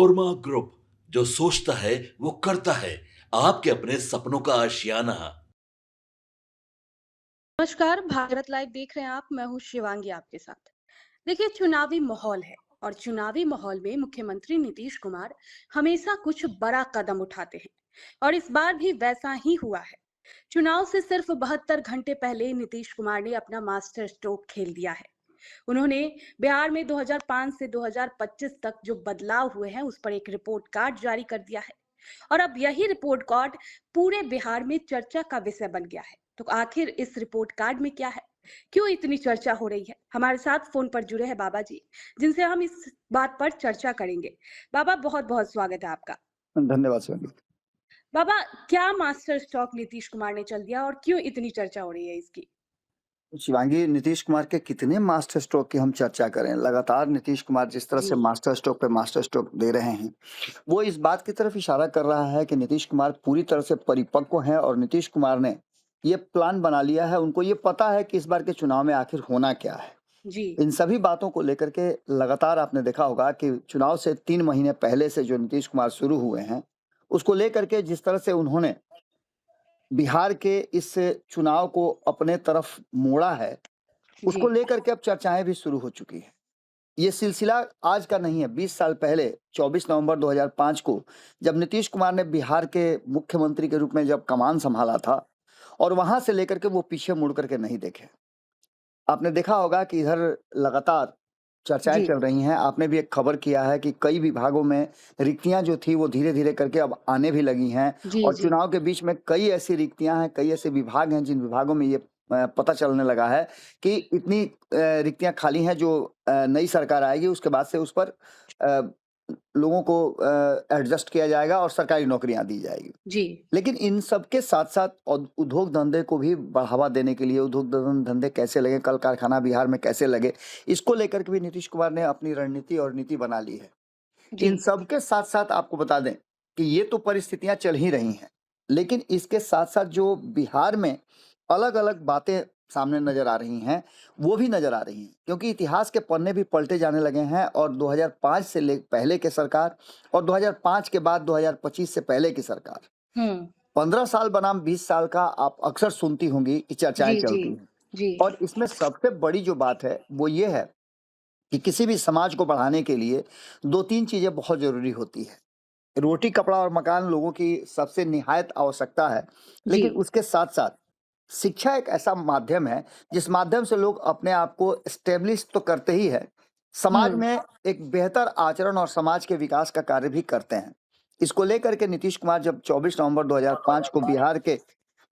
नोरमा group, जो सोचता है वो करता है। आपके अपने सपनों का आशियाना। नमस्कार, भारत लाइव देख रहे हैं आप। मैं हूँ शिवांगी आपके साथ। देखिए, चुनावी माहौल है और चुनावी माहौल में मुख्यमंत्री नीतीश कुमार हमेशा कुछ बड़ा कदम उठाते हैं और इस बार भी वैसा ही हुआ है। चुनाव से सिर्फ 72 घंटे पहले नीतीश कुमार ने अपना मास्टर स्ट्रोक खेल दिया है। उन्होंने बिहार में 2005 से 2025 तक जो बदलाव हुए हैं उस पर एक रिपोर्ट कार्ड जारी कर दिया है और अब यही रिपोर्ट कार्ड पूरे बिहार में चर्चा का विषय बन गया है। तो आखिर इस रिपोर्ट कार्ड में क्या है, क्यों इतनी चर्चा हो रही है? हमारे साथ फोन पर जुड़े हैं बाबा जी, जिनसे हम इस बात पर चर्चा करेंगे। बाबा, बहुत बहुत स्वागत है आपका। धन्यवाद शिवांगी। बाबा, क्या मास्टर स्ट्रोक नीतीश कुमार ने चल दिया और क्यों इतनी चर्चा हो रही है इसकी? शिवांगी, नीतीश कुमार के कितने मास्टर स्ट्रोक की हम चर्चा करें। लगातार नीतीश कुमार जिस तरह जी। से मास्टर स्ट्रोक पे मास्टर स्ट्रोक दे रहे हैं, वो इस बात की तरफ इशारा कर रहा है कि नीतीश कुमार पूरी तरह से परिपक्व हैं और नीतीश कुमार ने ये प्लान बना लिया है। उनको ये पता है कि इस बार के चुनाव में आखिर होना क्या है। जी। इन सभी बातों को लेकर के लगातार आपने देखा होगा कि चुनाव से 3 महीने पहले से जो नीतीश कुमार शुरू हुए हैं, उसको लेकर के जिस तरह से उन्होंने बिहार के इस चुनाव को अपने तरफ मोड़ा है, जी। उसको लेकर के अब चर्चाएं भी शुरू हो चुकी हैं। ये सिलसिला आज का नहीं है। 20 साल पहले 24 नवंबर 2005 को जब नीतीश कुमार ने बिहार के मुख्यमंत्री के रूप में जब कमान संभाला था और वहां से लेकर के वो पीछे मुड़ करके नहीं देखे। आपने देखा होगा कि इधर लगातार चर्चाएं जी। चल रही हैं। आपने भी एक खबर किया है कि कई विभागों में रिक्तियां जो थी वो धीरे धीरे करके अब आने भी लगी हैं जी। और जी। चुनाव के बीच में कई ऐसी रिक्तियां हैं, कई ऐसे विभाग हैं जिन विभागों में ये पता चलने लगा है कि इतनी रिक्तियां खाली हैं जो नई सरकार आएगी उसके बाद से उस पर अ, लोगों को एडजस्ट किया जाएगा और सरकारी नौकरियां दी जाएगी। जी। लेकिन इन सब के साथ-साथ उद्योग धंधे को भी बढ़ावा देने के लिए उद्योग धंधे कैसे लगे, कल कारखाना बिहार में कैसे लगे, इसको लेकर के भी नीतीश कुमार ने अपनी रणनीति और नीति बना ली है। जी। इन सब के साथ-साथ आपको बता दें कि ये तो परिस्थितियां चल ही रही हैं, लेकिन इसके साथ-साथ जो बिहार में अलग-अलग बातें सामने नजर आ रही हैं, वो भी नजर आ रही हैं क्योंकि इतिहास के पन्ने भी पलटे जाने लगे हैं और 2005 से ले पहले के सरकार और 2005 के बाद 2025 से पहले की सरकार, हम्म। 15 साल बनाम 20 साल का आप अक्सर सुनती होंगी कि चर्चाएं जी। जी। चलती हैं। जी। और इसमें सबसे बड़ी जो बात है वो ये है कि किसी भी समाज को बढ़ाने के लिए 2-3 चीजें बहुत जरूरी होती है। रोटी, कपड़ा और मकान लोगों की सबसे निहायत आवश्यकता है, जी। लेकिन उसके साथ-साथ शिक्षा एक ऐसा माध्यम है जिस माध्यम से लोग अपने आप को एस्टेब्लिश तो करते ही है, समाज हम्म। में एक बेहतर आचरण और समाज के विकास का कार्य भी करते हैं। इसको लेकर के नीतीश कुमार जब 24 नवंबर 2005 को बिहार के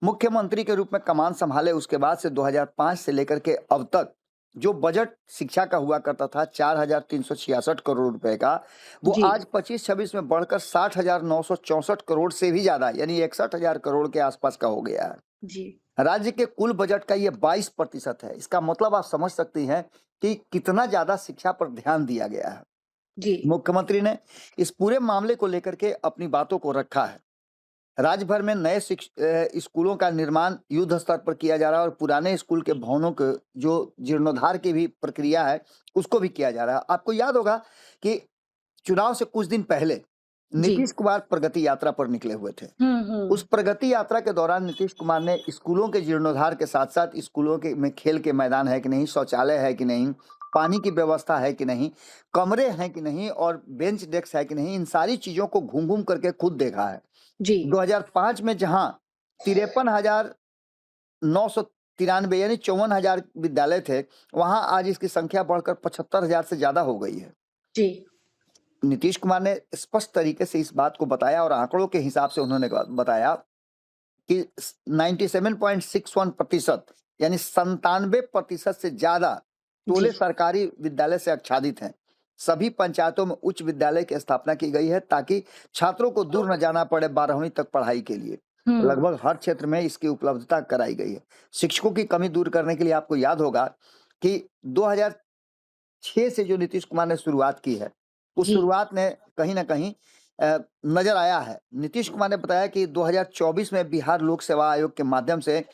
मुख्यमंत्री के रूप में कमान संभाले, उसके बाद से 2005 से लेकर के अब तक जो बजट शिक्षा का हुआ करता था 4,366 करोड़ रुपए का, वो जी। आज 25-26 में बढ़कर 60,964 करोड़ से भी ज्यादा यानी 61,000 करोड़ के आसपास का हो गया है। जी। राज्य के कुल बजट का ये 22% है। इसका मतलब आप समझ सकती हैं कि कितना ज्यादा शिक्षा पर ध्यान दिया गया है। जी। मुख्यमंत्री ने इस पूरे मामले को लेकर के अपनी बातों को रखा है। राज्य भर में नए स्कूलों का निर्माण युद्ध स्तर पर किया जा रहा है और पुराने स्कूल के भवनों के जो जीर्णोद्धार की भी प्रक्रिया है उसको भी किया जा रहा है। आपको याद होगा कि चुनाव से कुछ दिन पहले जी। नीतीश कुमार प्रगति यात्रा पर निकले हुए थे। हम्म। उस प्रगति यात्रा के दौरान नीतीश कुमार ने स्कूलों के जीर्णोद्धार के साथ-साथ स्कूलों के में खेल के मैदान है कि नहीं, शौचालय है कि नहीं, पानी की व्यवस्था है कि नहीं, कमरे हैं कि नहीं और बेंच डेस्क है कि नहीं, इन सारी चीज़ों को घूम-घूम करके खुद देखा है। जी। 2005 में जहां 53,993 यानी 54,000 विद्यालय थे, वहां आज इसकी संख्या बढ़कर 75,000 से ज्यादा हो गई है। जी। नीतीश कुमार ने स्पष्ट तरीके से इस बात को बताया और आंकड़ों के हिसाब से उन्होंने बताया कि 97.61% यानी 97% से ज्यादा जी। टोले सरकारी विद्यालय से आच्छादित हैं। सभी पंचायतों में उच्च विद्यालय की स्थापना की गई है ताकि छात्रों को दूर न जाना पड़े 12वीं तक पढ़ाई के लिए। हम्म। लगभग हर क्षेत्र में इसकी उपलब्धता कराई गई है। शिक्षकों की कमी दूर करने के लिए आपको याद होगा कि 2006 से जो नीतीश कुमार ने शुरुआत की है, उस जी। शुरुआत ने कहीं न कहीं नजर आया है। नीतीश कुमार ने बताया कि 2024 में बिहार लोक सेवा आयोग के माध्यम से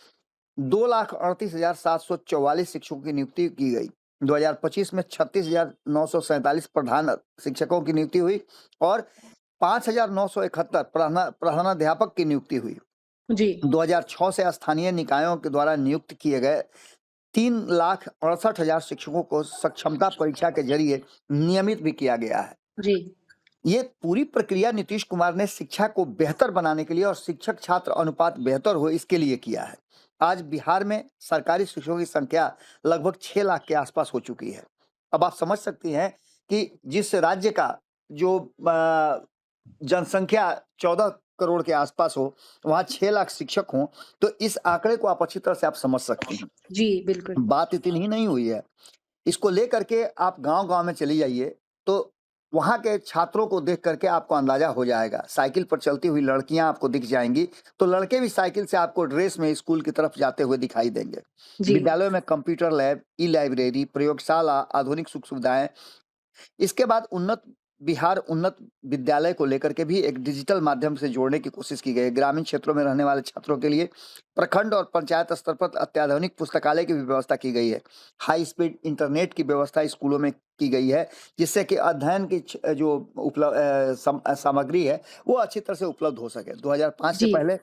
2,38,744 शिक्षकों की नियुक्ति की गई। 2025 में 36,947 प्रधान शिक्षकों की नियुक्ति हुई और 5,971 प्रधानाध्यापक की नियुक्ति हुई। जी 2006 से स्थानीय निकायों के द्वारा नियुक्त किए गए 3,68,000 शिक्षकों को सक्षमता परीक्षा के जरिए नियमित भी किया गया है। जी ये पूरी प्रक्रिया नीतीश कुमार ने शिक्षा को बेहतर बनाने के लिए और शिक्षक छात्र अनुपात बेहतर हो इसके लिए किया है। आज बिहार में सरकारी शिक्षकों की संख्या लगभग 6 लाख के आसपास हो चुकी है। अब आप समझ सकती हैं कि जिस राज्य का जो जनसंख्या 14 करोड़ के आसपास हो, वहाँ 6 लाख शिक्षक हों, तो इस आंकड़े को आप अच्छी तरह से आप समझ सकती हैं। जी बिल्कुल बात इतनी ही नहीं हुई है। इसको लेकर के आप गांव-गांव में चली जाइए, तो वहाँ के छात्रों को देख करके आपको अंदाजा हो जाएगा। साइकिल पर चलती हुई लड़कियां आपको दिख जाएंगी, तो लड़के भी साइकिल से आपको ड्रेस में स्कूल की तरफ जाते हुए दिखाई देंगे। जी विद्यालयों में कंप्यूटर लैब, ई लाइब्रेरी, प्रयोगशाला, आधुनिक सुख सुविधाएं। इसके बाद बिहार उन्नत विद्यालय को लेकर के भी एक डिजिटल माध्यम से जोड़ने की कोशिश की गई है। ग्रामीण क्षेत्रों में रहने वाले छात्रों के लिए प्रखंड और पंचायत स्तर पर अत्याधुनिक पुस्तकालय की भी व्यवस्था की गई है। हाई स्पीड इंटरनेट की व्यवस्था स्कूलों में की गई है, जिससे कि अध्ययन की जो सामग्री है वो अच्छी तरह से उपलब्ध हो सके। 2005 से जी पहले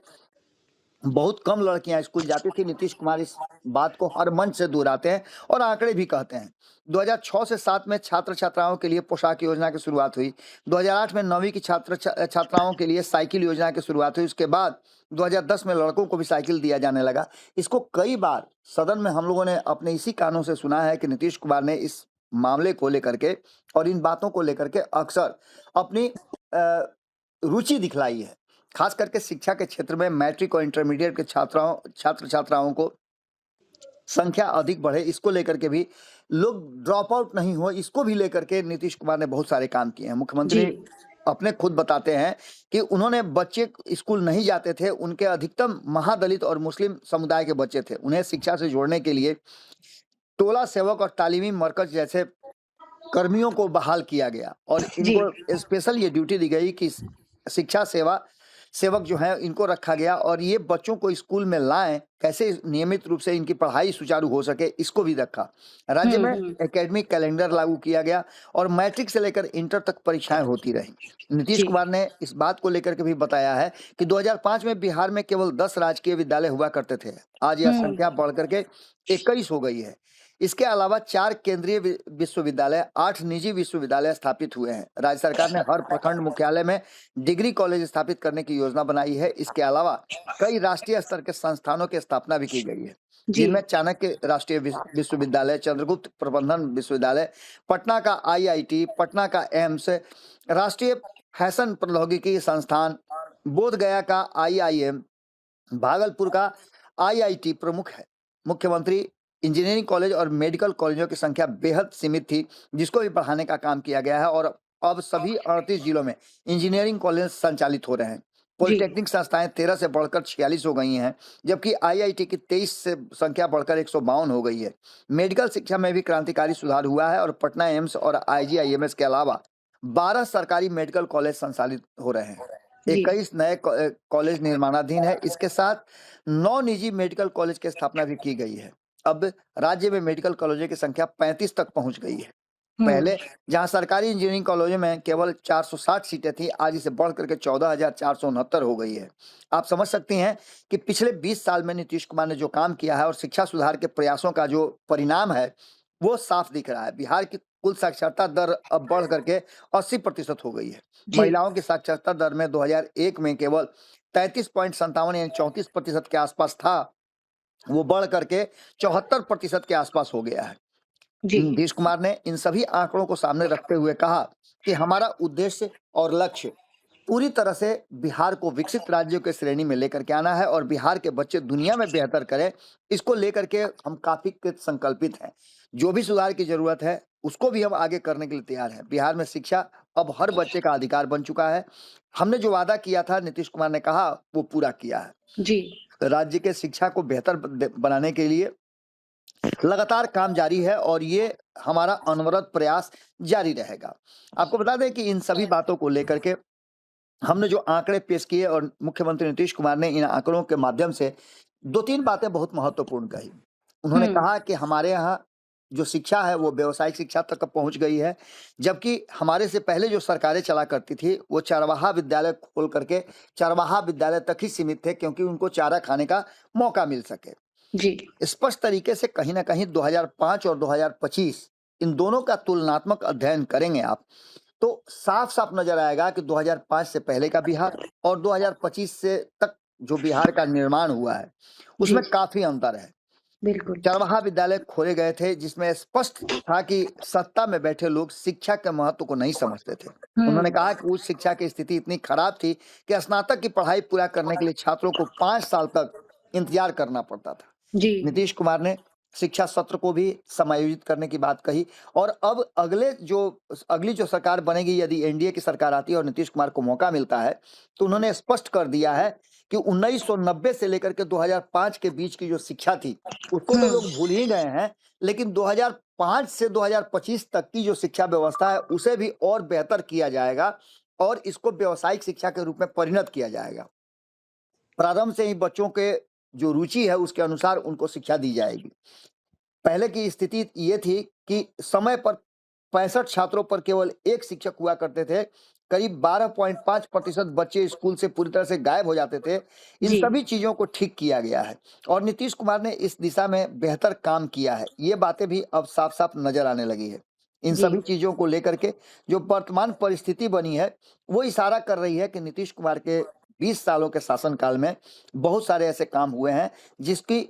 बहुत कम लड़कियां स्कूल जाती थी। नीतीश कुमार इस बात को हर मंच से दोहराते हैं और आंकड़े भी कहते हैं। 2006 से 7 में छात्र छात्राओं के लिए पोशाक योजना की शुरुआत हुई। 2008 में 9वीं की छात्राओं के लिए साइकिल योजना की शुरुआत हुई। उसके बाद 2010 में लड़कों को भी साइकिल दिया जाने लगा। इसको कई बार सदन में हम लोगों ने अपने इसी कानों से सुना है कि नीतीश कुमार ने इस मामले को लेकर के और इन बातों को लेकर के अक्सर अपनी रुचि दिखलाई है। खास करके शिक्षा के क्षेत्र में मैट्रिक और इंटरमीडिएट के छात्र छात्राओं को संख्या अधिक बढ़े, इसको लेकर के भी लोग ड्रॉप आउट नहीं हो, इसको भी लेकर के नीतीश कुमार ने बहुत सारे काम किए हैं। मुख्यमंत्री जी अपने खुद बताते हैं कि उन्होंने बच्चे स्कूल नहीं जाते थे, उनके अधिकतम महादलित और मुस्लिम समुदाय के बच्चे थे। उन्हें शिक्षा से जोड़ने के लिए टोला सेवक और तालीमी मरकज जैसे कर्मियों को बहाल किया गया और जी इनको स्पेशल ये ड्यूटी दी गई कि शिक्षा सेवक जो है इनको रखा गया और ये बच्चों को स्कूल में लाएं, कैसे नियमित रूप से इनकी पढ़ाई सुचारू हो सके, इसको भी रखा। राज्य में एकेडमिक कैलेंडर लागू किया गया और मैट्रिक से लेकर इंटर तक परीक्षाएं होती रही। नीतीश जी कुमार ने इस बात को लेकर के भी बताया है कि 2005 में बिहार में केवल 10 राजकीय विद्यालय हुआ करते थे। आज यह संख्या बढ़कर के 21 हो गई है। इसके अलावा 4 केंद्रीय विश्वविद्यालय, 8 निजी विश्वविद्यालय स्थापित हुए हैं। राज्य सरकार ने हर प्रखंड मुख्यालय में डिग्री कॉलेज स्थापित करने की योजना बनाई है। इसके अलावा कई राष्ट्रीय स्तर के संस्थानों की स्थापना भी की गई है, जी जिनमें चाणक्य राष्ट्रीय विश्वविद्यालय, चंद्रगुप्त प्रबंधन विश्वविद्यालय, पटना का आईआईटी, पटना का एम्स, राष्ट्रीय फैशन प्रौद्योगिकी संस्थान, बोधगया का आईआईएम, भागलपुर का आईआईटी प्रमुख है। मुख्यमंत्री इंजीनियरिंग कॉलेज और मेडिकल कॉलेजों की संख्या बेहद सीमित थी, जिसको भी बढ़ाने का काम किया गया है और अब सभी 38 जिलों में इंजीनियरिंग कॉलेज संचालित हो रहे हैं। पॉलिटेक्निक संस्थाएं 13 से बढ़कर 46 हो गई हैं, जबकि आईआईटी की 23 से संख्या बढ़कर 152 हो गई है। मेडिकल शिक्षा में भी क्रांतिकारी सुधार हुआ है और पटना एम्स और आईजीआईएमएस के अलावा 12 सरकारी मेडिकल कॉलेज संचालित हो रहे हैं। 21 नए कॉलेज निर्माणाधीन है। इसके साथ 9 निजी मेडिकल कॉलेज की स्थापना भी की गई है। अब राज्य में मेडिकल कॉलेजों की संख्या 35 तक पहुंच गई है। पहले जहां सरकारी इंजीनियरिंग कॉलेजों में केवल 460 सीटें थी, आज इसे बढ़ करके 14,469 हो गई है। आप समझ सकती हैं कि पिछले 20 साल में नीतीश कुमार ने जो काम किया है और शिक्षा सुधार के प्रयासों का जो परिणाम है वो साफ दिख रहा है। बिहार की कुल साक्षरता दर अब बढ़ करके 80% हो गई है। महिलाओं की साक्षरता दर में 2001 में केवल 33.57 यानी 34% के आसपास था, वो बढ़ करके 74% के आसपास हो गया है। नीतीश कुमार ने इन सभी आंकड़ों को सामने रखते हुए कहा कि हमारा उद्देश्य और लक्ष्य पूरी तरह से बिहार को विकसित राज्यों के श्रेणी में लेकर के आना है और बिहार के बच्चे दुनिया में बेहतर करें, इसको लेकर के हम काफी संकल्पित हैं। जो भी सुधार की जरूरत है उसको भी हम आगे करने के लिए तैयार हैं। बिहार में शिक्षा अब हर बच्चे का अधिकार बन चुका है। हमने जो वादा किया था, नीतीश कुमार ने कहा, वो पूरा किया है। जी राज्य के शिक्षा को बेहतर बनाने के लिए लगातार काम जारी है और ये हमारा अनवरत प्रयास जारी रहेगा। आपको बता दें कि इन सभी बातों को लेकर के हमने जो आंकड़े पेश किए और मुख्यमंत्री नीतीश कुमार ने इन आंकड़ों के माध्यम से 2-3 बातें बहुत महत्वपूर्ण कही। उन्होंने कहा कि हमारे यहाँ जो शिक्षा है वो व्यावसायिक शिक्षा तक पहुंच गई है, जबकि हमारे से पहले जो सरकारें चला करती थी वो चरवाहा विद्यालय खोल करके चरवाहा विद्यालय तक ही सीमित थे, क्योंकि उनको चारा खाने का मौका मिल सके। जी, स्पष्ट तरीके से कहीं ना कहीं 2005 और 2025 इन दोनों का तुलनात्मक अध्ययन करेंगे आप, तो साफ साफ नजर आएगा कि 2005 से पहले का बिहार और 2025 से तक जो बिहार का निर्माण हुआ है जी, उसमें काफी अंतर है। बिल्कुल। चरवाहा विद्यालय खोले गए थे जिसमें स्पष्ट था कि सत्ता में बैठे लोग शिक्षा के महत्व को नहीं समझते थे। उन्होंने कहा कि उच्च शिक्षा की स्थिति इतनी खराब थी कि स्नातक की पढ़ाई पूरा करने के लिए छात्रों को 5 साल तक इंतजार करना पड़ता था। जी, नीतीश कुमार ने शिक्षा सत्र को भी समायोजित करने की बात कही, और अब अगली जो सरकार बनेगी, यदि एनडीए की सरकार आती है और नीतीश कुमार को मौका मिलता है, तो उन्होंने स्पष्ट कर दिया है कि 1990 से लेकर के 2005 के बीच की जो शिक्षा थी उसको तो लोग भूल ही गए हैं, लेकिन 2005 से 2025 तक की जो शिक्षा व्यवस्था है उसे भी और बेहतर किया जाएगा और इसको व्यावसायिक शिक्षा के रूप में परिणत किया जाएगा। प्रारंभ से ही बच्चों के जो रुचि है उसके अनुसार उनको शिक्षा दी जाएगी। पहले की स्थिति ये थी कि समय पर 65 छात्रों पर केवल एक शिक्षक हुआ करते थे। करीब 12.5% बच्चे स्कूल से पूरी तरह से गायब हो जाते थे। इन जी, सभी चीजों को ठीक किया गया है और नीतीश कुमार ने इस दिशा में बेहतर काम किया है। ये बातें भी अब साफ-साफ नजर आने लगी है। इन जी, सभी चीजों को लेकर के जो वर्तमान परिस्थिति बनी है, वो इशारा कर रही है कि नीतीश कुमार के 20 सालों के शासनकाल में बहुत सारे ऐसे काम हुए हैं जिसकी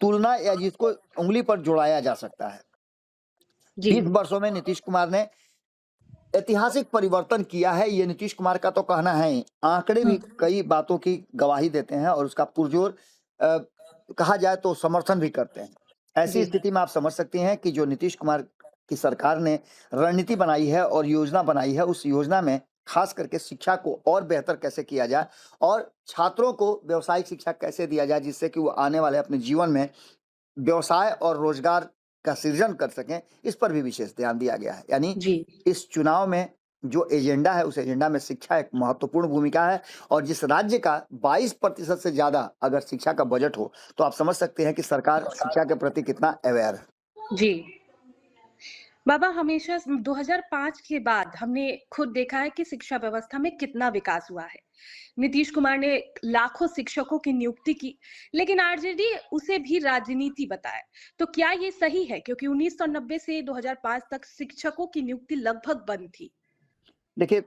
तुलना या जिसको उँगली पर जोड़ाया जा सकता है। जी, 20 वर्षों में नीतीश कुमार ने ऐतिहासिक परिवर्तन किया है, ये नीतीश कुमार का तो कहना है ही। आंकड़े भी कई बातों की गवाही देते हैं और उसका पुरजोर कहा जाए तो समर्थन भी करते हैं। ऐसी जी, स्थिति में आप समझ सकती हैं कि जो नीतीश कुमार की सरकार ने रणनीति बनाई है और योजना बनाई है, उस योजना में खास करके शिक्षा को और बेहतर कैसे किया जाए और छात्रों को व्यावसायिक शिक्षा कैसे दिया जाए, जिससे कि वो आने वाले अपने जीवन में व्यवसाय और रोजगार का सृजन कर सकें, इस पर भी विशेष ध्यान दिया गया है। यानी जी, इस चुनाव में जो एजेंडा है उस एजेंडा में शिक्षा एक महत्वपूर्ण भूमिका है और जिस राज्य का 22% से ज्यादा अगर शिक्षा का बजट हो तो आप समझ सकते हैं कि सरकार शिक्षा के प्रति कितना अवेयर है। जी। बाबा, हमेशा 2005 के बाद हमने खुद देखा है कि शिक्षा व्यवस्था में कितना विकास हुआ है। नीतीश कुमार ने लाखों शिक्षकों की नियुक्ति की, लेकिन आरजेडी उसे भी राजनीति बताया। तो क्या ये सही है? क्योंकि 1990 से 2005 तक शिक्षकों की नियुक्ति लगभग बंद थी। देखिए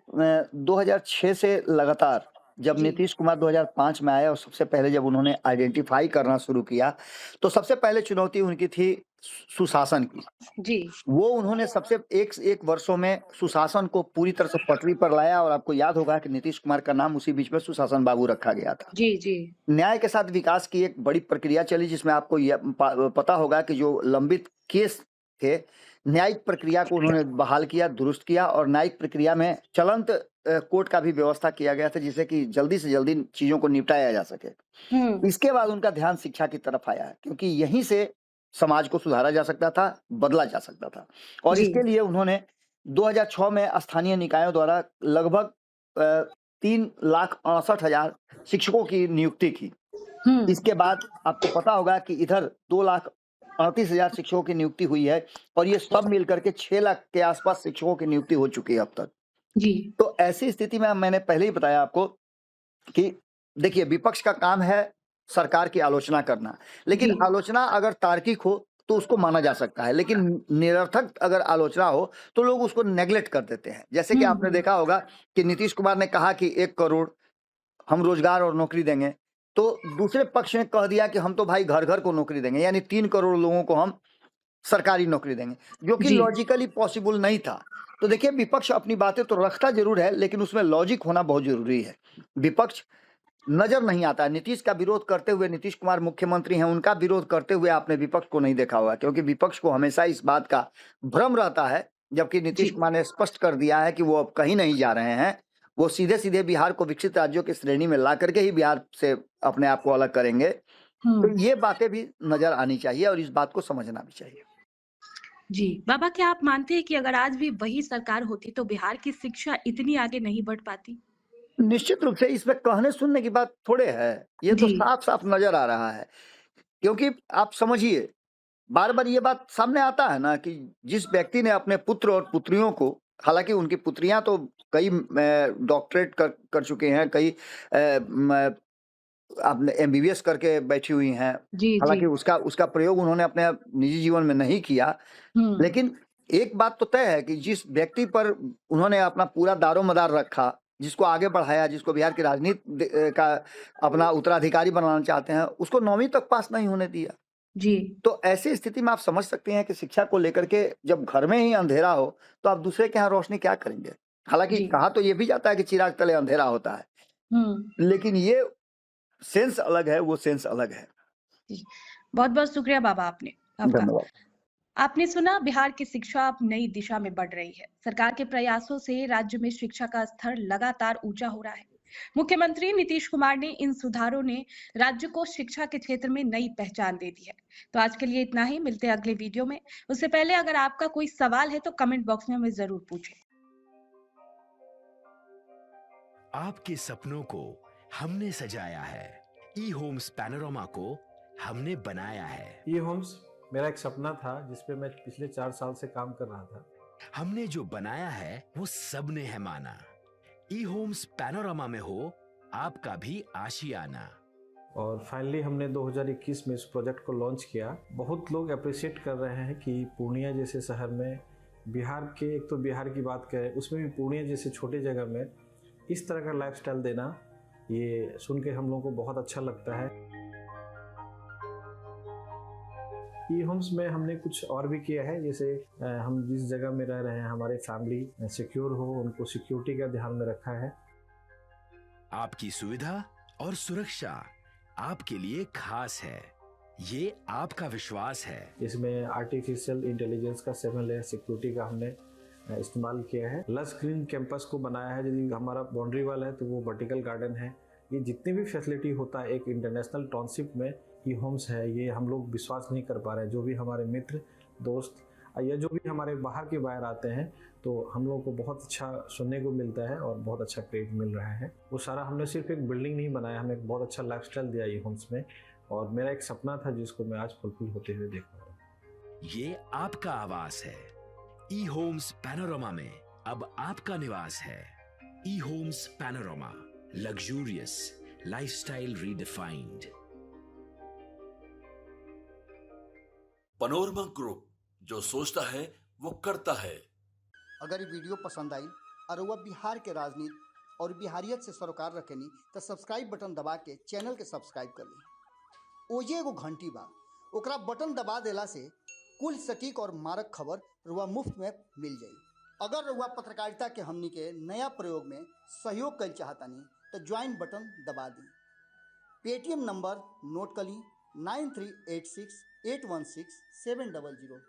2006 से लगातार जब जी, नीतीश कुमार 2005 में आए और सबसे पहले जब उन्होंने आइडेंटिफाई करना शुरू किया, तो सबसे पहले चुनौती उनकी थी सुशासन की। जी, वो उन्होंने सबसे एक वर्षों में सुशासन को पूरी तरह से पटरी पर लाया और आपको याद होगा कि नीतीश कुमार का नाम उसी बीच में सुशासन बाबू रखा गया था। जी, जी, न्याय के साथ विकास की एक बड़ी प्रक्रिया चली जिसमें आपको पता होगा कि जो लंबित केस थे, न्यायिक प्रक्रिया को उन्होंने बहाल किया, दुरुस्त किया और न्यायिक प्रक्रिया में चलंत कोर्ट का भी व्यवस्था किया गया था जिससे कि जल्दी से जल्दी चीजों को निपटाया जा सके। इसके बाद उनका ध्यान शिक्षा की तरफ आया क्योंकि यहीं से समाज को सुधारा जा सकता था, बदला जा सकता था और जी, इसके लिए उन्होंने 2006 में स्थानीय निकायों द्वारा लगभग 3,68,000 शिक्षकों की नियुक्ति की। इसके बाद आपको पता होगा कि इधर 2,38,000 शिक्षकों की नियुक्ति हुई है और ये सब मिलकर के 6 लाख के आसपास शिक्षकों की नियुक्ति हो चुकी है अब तक। जी, तो ऐसी स्थिति में मैंने पहले ही बताया आपको कि देखिए विपक्ष का काम है सरकार की आलोचना करना, लेकिन जी, आलोचना अगर तार्किक हो तो उसको माना जा सकता है, लेकिन निरर्थक अगर आलोचना हो तो लोग उसको नेग्लेक्ट कर देते हैं। जैसे कि आपने देखा होगा कि नीतीश कुमार ने कहा कि 1 करोड़ हम रोजगार और नौकरी देंगे, तो दूसरे पक्ष ने कह दिया कि हम तो भाई घर-घर को नौकरी देंगे, यानी 3 करोड़ लोगों को हम सरकारी नौकरी देंगे, जो कि जी, लॉजिकली पॉसिबल नहीं था। तो देखिए विपक्ष अपनी बातें तो रखता ज़रूर है, लेकिन उसमें लॉजिक होना बहुत ज़रूरी है। विपक्ष नज़र नहीं आता है, नीतीश का विरोध करते हुए नीतीश कुमार मुख्यमंत्री हैं, उनका विरोध करते हुए आपने विपक्ष को नहीं देखा होगा क्योंकि विपक्ष को हमेशा इस बात का भ्रम रहता है, जबकि नीतीश जी, कुमार ने स्पष्ट कर दिया है कि वो अब कहीं नहीं जा रहे हैं। वो सीधे-सीधे बिहार को विकसित राज्यों की श्रेणी में ला करके ही बिहार से अपने आप को अलग करेंगे। तो ये बातें भी नज़र आनी चाहिए और इस बात को समझना भी चाहिए। जी। बाबा, क्या आप मानते हैं कि अगर आज भी वही सरकार होती तो बिहार की शिक्षा इतनी आगे नहीं बढ़ पाती? निश्चित रूप से इसमें कहने सुनने की बात थोड़े है, ये तो जी, साफ-साफ नज़र आ रहा है। क्योंकि आप समझिए बार-बार ये बात सामने आता है ना कि जिस व्यक्ति ने अपने पुत्र और पुत्रियों को, हालाँकि उनकी पुत्रियाँ तो कई डॉक्टरेट कर चुके हैं, कई म आपने एमबीबीएस करके बैठी हुई हैं। जी, जी। हालाँकि उसका उसका प्रयोग उन्होंने अपने निजी जीवन में नहीं किया। हुँ। लेकिन एक बात तो तय है कि जिस व्यक्ति पर उन्होंने अपना पूरा दारोमदार रखा, जिसको आगे बढ़ाया, जिसको बिहार की राजनीति का अपना उत्तराधिकारी बनाना चाहते हैं, उसको 9वीं तक पास नहीं होने दिया। जी, तो ऐसी स्थिति में आप समझ सकते हैं कि शिक्षा को लेकर के जब घर में ही अंधेरा हो, तो आप दूसरे के यहाँ रोशनी क्या करेंगे? हालाँकि जी। कहा तो ये भी जाता है कि चिराग तले अंधेरा होता है, हुँ। लेकिन ये सेंस अलग है, वो सेंस अलग है। जी। बहुत-बहुत शुक्रिया बाबा आपका। धन्यवाद। आपने सुना बिहार की शिक्षा अब नई दिशा में बढ़ रही है। सरकार के प्रयासों से राज्य में शिक्षा का स्तर लगातार ऊंचा हो रहा है। मुख्यमंत्री नीतीश कुमार ने इन सुधारों ने राज्य को शिक्षा के क्षेत्र में नई पहचान दे दी है। तो आज के लिए इतना ही, मिलते हैं अगले वीडियो में। उससे पहले अगर आपका कोई सवाल है तो कमेंट बॉक्स में हमें जरूर पूछें। आपके सपनों को हमने सजाया है, ई होम्स पैनोरामा को हमने बनाया है। ये होम्स मेरा एक सपना था जिस पे मैं पिछले 4 साल से काम कर रहा था। हमने जो बनाया है वो सबने है माना। ई होम्स पैनोरामा में हो आपका भी आशियाना। और फाइनली हमने 2021 में इस प्रोजेक्ट को लॉन्च किया। बहुत लोग अप्रिशिएट कर रहे हैं कि पूर्णिया जैसे शहर में बिहार के, एक तो बिहार की बात करें उसमें भी पूर्णिया जैसे छोटे जगह में इस तरह का लाइफस्टाइल देना, ये सुन के हम लोगों को बहुत अच्छा लगता है। ई होम्स में हमने कुछ और भी किया है, जैसे हम जिस जगह में रह रहे हैं हमारे फैमिली सिक्योर हो, उनको सिक्योरिटी का ध्यान में रखा है। आपकी सुविधा और सुरक्षा आपके लिए खास है, ये आपका विश्वास है। इसमें आर्टिफिशियल इंटेलिजेंस का 7 लेयर सिक्योरिटी का हमने इस्तेमाल किया है। लस ग्रीन कैंपस को बनाया है। यदि हमारा बाउंड्री वाल है तो वो वर्टिकल गार्डन है। ये जितनी भी फैसिलिटी होता है एक इंटरनेशनल टाउनशिप में ई होम्स है, ये हम लोग विश्वास नहीं कर पा रहे हैं। जो भी हमारे मित्र दोस्त या जो भी हमारे बाहर के बाहर आते हैं तो हम लोग को बहुत अच्छा सुनने को मिलता है और बहुत अच्छा क्रेडिट मिल रहा है। वो सारा हमने सिर्फ एक बिल्डिंग नहीं बनाया, हमें एक बहुत अच्छा लाइफस्टाइल दिया ई होम्स में, और मेरा एक सपना था जिसको मैं आज फुलफिल होते हुए देख रहा हूँ। ये आपका आवास है। ई होम्स पैनोरामा में अब आपका निवास है। E homes Panorama, luxurious lifestyle redefined. Panorama group, जो सोचता है वो करता है। अगर ये वीडियो पसंद आई और वह बिहार के राजनीति और बिहारियत से सरोकार रखेनी तो सब्सक्राइब बटन दबा के चैनल के सब्सक्राइब कर ली। ओजे एगो घंटी बा, ओकरा बटन दबा देला से कुल सटीक और मारक खबर रुआ मुफ्त में मिल जाई। अगर रुआ पत्रकारिता के हमनी के नया प्रयोग में सहयोग कर चाहतानी तो ज्वाइन बटन दबा दी। पेटीएम नंबर नोट कर ली 9386816700।